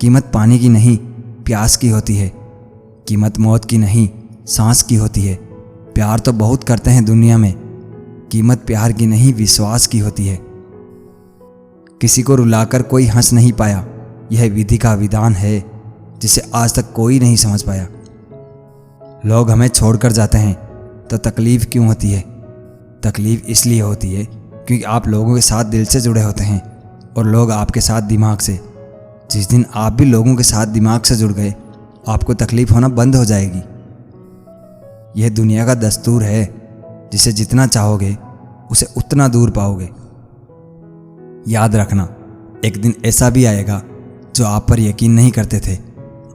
कीमत पानी की नहीं प्यास की होती है। कीमत मौत की नहीं सांस की होती है। प्यार तो बहुत करते हैं दुनिया में, कीमत प्यार की नहीं विश्वास की होती है। किसी को रुलाकर कोई हंस नहीं पाया, यह विधि का विधान है जिसे आज तक कोई नहीं समझ पाया। लोग हमें छोड़कर जाते हैं तो तकलीफ़ क्यों होती है? तकलीफ़ इसलिए होती है क्योंकि आप लोगों के साथ दिल से जुड़े होते हैं और लोग आपके साथ दिमाग से। जिस दिन आप भी लोगों के साथ दिमाग से जुड़ गए, आपको तकलीफ़ होना बंद हो जाएगी। यह दुनिया का दस्तूर है, जिसे जितना चाहोगे उसे उतना दूर पाओगे। याद रखना, एक दिन ऐसा भी आएगा जो आप पर यकीन नहीं करते थे,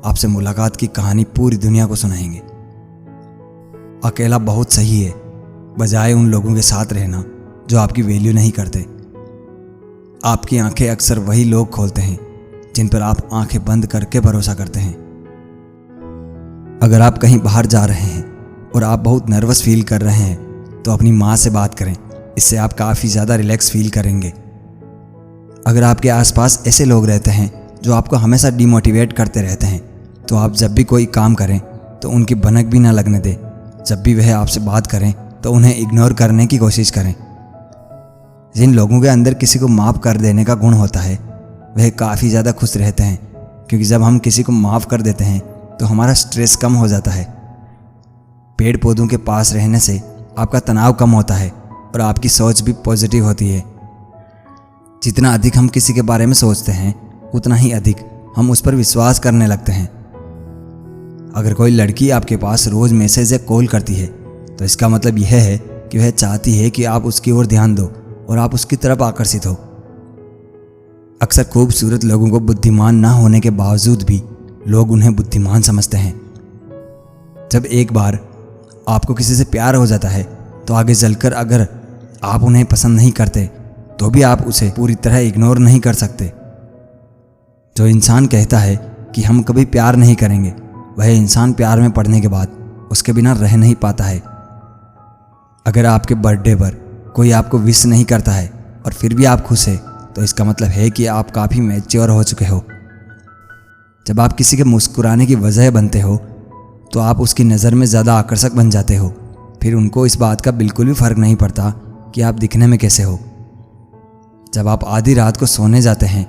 आपसे मुलाकात की कहानी पूरी दुनिया को सुनाएंगे। अकेला बहुत सही है, बजाय उन लोगों के साथ रहना जो आपकी वैल्यू नहीं करते। आपकी आंखें अक्सर वही लोग खोलते हैं जिन पर आप आंखें बंद करके भरोसा करते हैं। अगर आप कहीं बाहर जा रहे हैं और आप बहुत नर्वस फील कर रहे हैं तो अपनी माँ से बात करें, इससे आप काफ़ी ज़्यादा रिलैक्स फील करेंगे। अगर आपके आसपास ऐसे लोग रहते हैं जो आपको हमेशा डिमोटिवेट करते रहते हैं, तो आप जब भी कोई काम करें तो उनकी भनक भी ना लगने दें। जब भी वह आपसे बात करें तो उन्हें इग्नोर करने की कोशिश करें। जिन लोगों के अंदर किसी को माफ़ कर देने का गुण होता है, वह काफ़ी ज़्यादा खुश रहते हैं, क्योंकि जब हम किसी को माफ़ कर देते हैं तो हमारा स्ट्रेस कम हो जाता है। पेड़ पौधों के पास रहने से आपका तनाव कम होता है और आपकी सोच भी पॉजिटिव होती है। जितना अधिक हम किसी के बारे में सोचते हैं, उतना ही अधिक हम उस पर विश्वास करने लगते हैं। अगर कोई लड़की आपके पास रोज़ मैसेज या कॉल करती है, तो इसका मतलब यह है कि वह चाहती है कि आप उसकी ओर ध्यान दो और आप उसकी तरफ आकर्षित हो। अक्सर खूबसूरत लोगों को बुद्धिमान ना होने के बावजूद भी लोग उन्हें बुद्धिमान समझते हैं। जब एक बार आपको किसी से प्यार हो जाता है, तो आगे चलकर अगर आप उन्हें पसंद नहीं करते तो भी आप उसे पूरी तरह इग्नोर नहीं कर सकते। जो इंसान कहता है कि हम कभी प्यार नहीं करेंगे, वह इंसान प्यार में पड़ने के बाद उसके बिना रह नहीं पाता है। अगर आपके बर्थडे पर कोई आपको विश नहीं करता है और फिर भी आप खुश हैं, तो इसका मतलब है कि आप काफ़ी मैच्योर हो चुके हो। जब आप किसी के मुस्कुराने की वजह बनते हो, तो आप उसकी नज़र में ज़्यादा आकर्षक बन जाते हो। फिर उनको इस बात का बिल्कुल भी फ़र्क नहीं पड़ता कि आप दिखने में कैसे हो। जब आप आधी रात को सोने जाते हैं,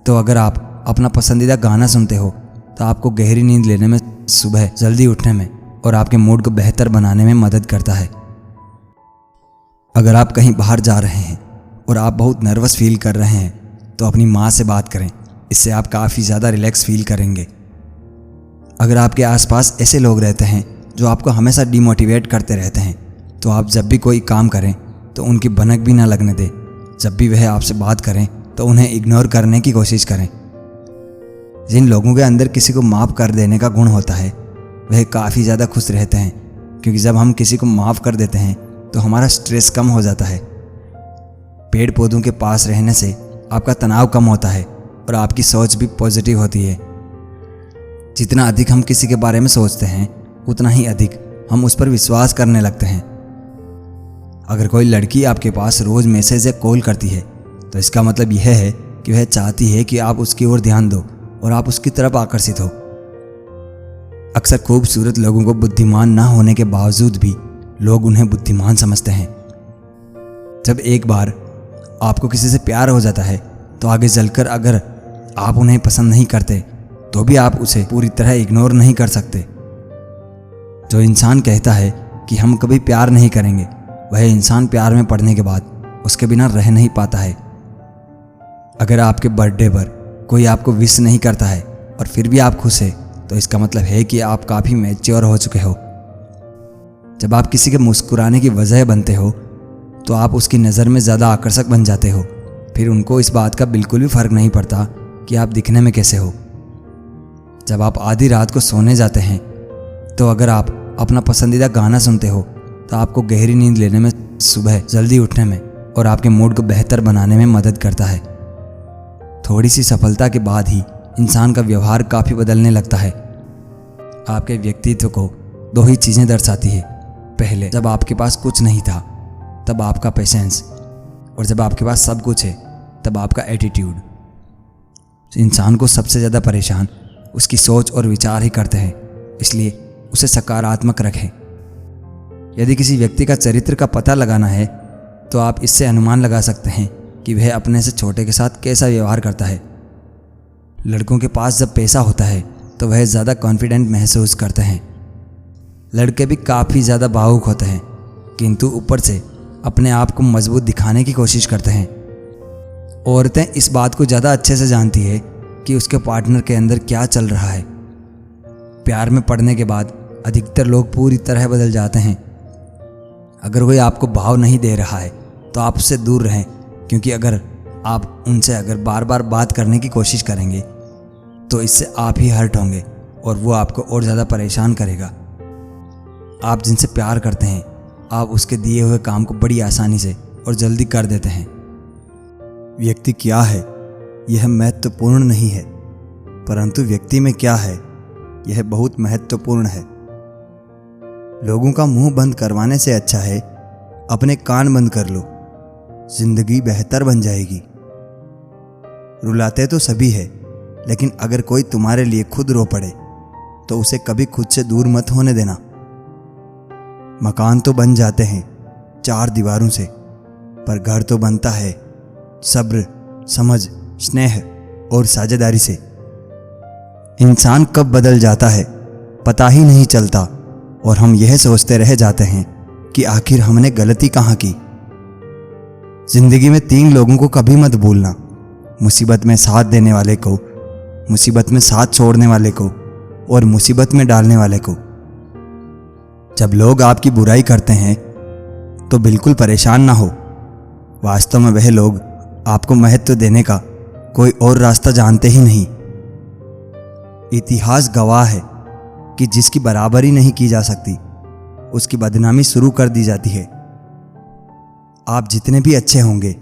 तो अगर आप अपना पसंदीदा गाना सुनते हो, तो आपको गहरी नींद लेने में, सुबह जल्दी उठने में और आपके मूड को बेहतर बनाने में मदद करता है। अगर आप कहीं बाहर जा रहे हैं और आप बहुत नर्वस फील कर रहे हैं, तो अपनी माँ से बात करें, इससे आप काफ़ी ज़्यादा रिलैक्स फील करेंगे। अगर आपके आसपास ऐसे लोग रहते हैं जो आपको हमेशा डिमोटिवेट करते रहते हैं, तो आप जब भी कोई काम करें तो उनकी भनक भी ना लगने दें। जब भी वह आपसे बात करें तो उन्हें इग्नोर करने की कोशिश करें। जिन लोगों के अंदर किसी को माफ़ कर देने का गुण होता है, वह काफ़ी ज़्यादा खुश रहते हैं, क्योंकि जब हम किसी को माफ़ कर देते हैं तो हमारा स्ट्रेस कम हो जाता है। पेड़ पौधों के पास रहने से आपका तनाव कम होता है और आपकी सोच भी पॉजिटिव होती है। जितना अधिक हम किसी के बारे में सोचते हैं, उतना ही अधिक हम उस पर विश्वास करने लगते हैं। अगर कोई लड़की आपके पास रोज़ मैसेज या कॉल करती है, तो इसका मतलब यह है कि वह चाहती है कि आप उसकी ओर ध्यान दो और आप उसकी तरफ आकर्षित हो। अक्सर खूबसूरत लोगों को बुद्धिमान ना होने के बावजूद भी लोग उन्हें बुद्धिमान समझते हैं। जब एक बार आपको किसी से प्यार हो जाता है, तो आगे चलकर अगर आप उन्हें पसंद नहीं करते तो भी आप उसे पूरी तरह इग्नोर नहीं कर सकते। जो इंसान कहता है कि हम कभी प्यार नहीं करेंगे, वह इंसान प्यार में पड़ने के बाद उसके बिना रह नहीं पाता है। अगर आपके बर्थडे पर कोई आपको विश नहीं करता है और फिर भी आप खुश हैं, तो इसका मतलब है कि आप काफ़ी मैच्योर हो चुके हो। जब आप किसी के मुस्कुराने की वजह बनते हो, तो आप उसकी नज़र में ज़्यादा आकर्षक बन जाते हो। फिर उनको इस बात का बिल्कुल भी फ़र्क नहीं पड़ता कि आप दिखने में कैसे हो। जब आप आधी रात को सोने जाते हैं, तो अगर आप अपना पसंदीदा गाना सुनते हो, तो आपको गहरी नींद लेने में, सुबह जल्दी उठने में और आपके मूड को बेहतर बनाने में मदद करता है। थोड़ी सी सफलता के बाद ही इंसान का व्यवहार काफ़ी बदलने लगता है। आपके व्यक्तित्व को दो ही चीज़ें दर्शाती है। पहले, जब आपके पास कुछ नहीं था तब आपका पेशेंस, और जब आपके पास सब कुछ है तब आपका एटीट्यूड। इंसान को सबसे ज़्यादा परेशान उसकी सोच और विचार ही करते हैं, इसलिए उसे सकारात्मक रखें। यदि किसी व्यक्ति का चरित्र का पता लगाना है तो आप इससे अनुमान लगा सकते हैं कि वह अपने से छोटे के साथ कैसा व्यवहार करता है। लड़कों के पास जब पैसा होता है तो वह ज़्यादा कॉन्फिडेंट महसूस करते हैं। लड़के भी काफ़ी ज़्यादा भावुक होते हैं, किंतु ऊपर से अपने आप को मजबूत दिखाने की कोशिश करते हैं। औरतें इस बात को ज़्यादा अच्छे से जानती है कि उसके पार्टनर के अंदर क्या चल रहा है। प्यार में पड़ने के बाद अधिकतर लोग पूरी तरह बदल जाते हैं। अगर कोई आपको भाव नहीं दे रहा है तो आप उससे दूर रहें, क्योंकि अगर आप उनसे बार बार बात करने की कोशिश करेंगे तो इससे आप ही हर्ट होंगे और वो आपको और ज़्यादा परेशान करेगा। आप जिनसे प्यार करते हैं आप उसके दिए हुए काम को बड़ी आसानी से और जल्दी कर देते हैं। व्यक्ति क्या है यह महत्वपूर्ण नहीं है, परंतु व्यक्ति में क्या है यह बहुत महत्वपूर्ण है। लोगों का मुंह बंद करवाने से अच्छा है अपने कान बंद कर लो, जिंदगी बेहतर बन जाएगी। रुलाते तो सभी है, लेकिन अगर कोई तुम्हारे लिए खुद रो पड़े तो उसे कभी खुद से दूर मत होने देना। मकान तो बन जाते हैं 4 दीवारों से, पर घर तो बनता है सब्र, समझ, स्नेह और साझेदारी से। इंसान कब बदल जाता है पता ही नहीं चलता और हम यह सोचते रह जाते हैं कि आखिर हमने गलती कहाँ की। जिंदगी में 3 लोगों को कभी मत भूलना, मुसीबत में साथ देने वाले को, मुसीबत में साथ छोड़ने वाले को और मुसीबत में डालने वाले को। जब लोग आपकी बुराई करते हैं तो बिल्कुल परेशान ना हो। वास्तव में वह लोग आपको महत्व देने का कोई और रास्ता जानते ही नहीं। इतिहास गवाह है कि जिसकी बराबरी नहीं की जा सकती उसकी बदनामी शुरू कर दी जाती है। आप जितने भी अच्छे होंगे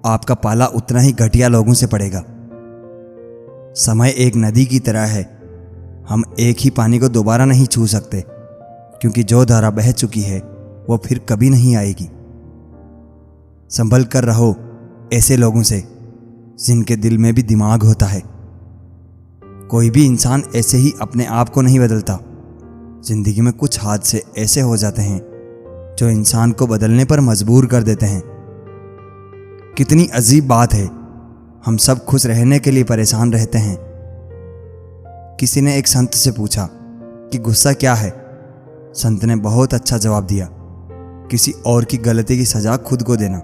आपका पाला उतना ही घटिया लोगों से पड़ेगा। समय एक नदी की तरह है, हम एक ही पानी को दोबारा नहीं छू सकते, क्योंकि जो धारा बह चुकी है वो फिर कभी नहीं आएगी। संभल कर रहो ऐसे लोगों से जिनके दिल में भी दिमाग होता है। कोई भी इंसान ऐसे ही अपने आप को नहीं बदलता। जिंदगी में कुछ हादसे ऐसे हो जाते हैं जो इंसान को बदलने पर मजबूर कर देते हैं। कितनी अजीब बात है, हम सब खुश रहने के लिए परेशान रहते हैं। किसी ने एक संत से पूछा कि गुस्सा क्या है। संत ने बहुत अच्छा जवाब दिया, किसी और की गलती की सजा खुद को देना।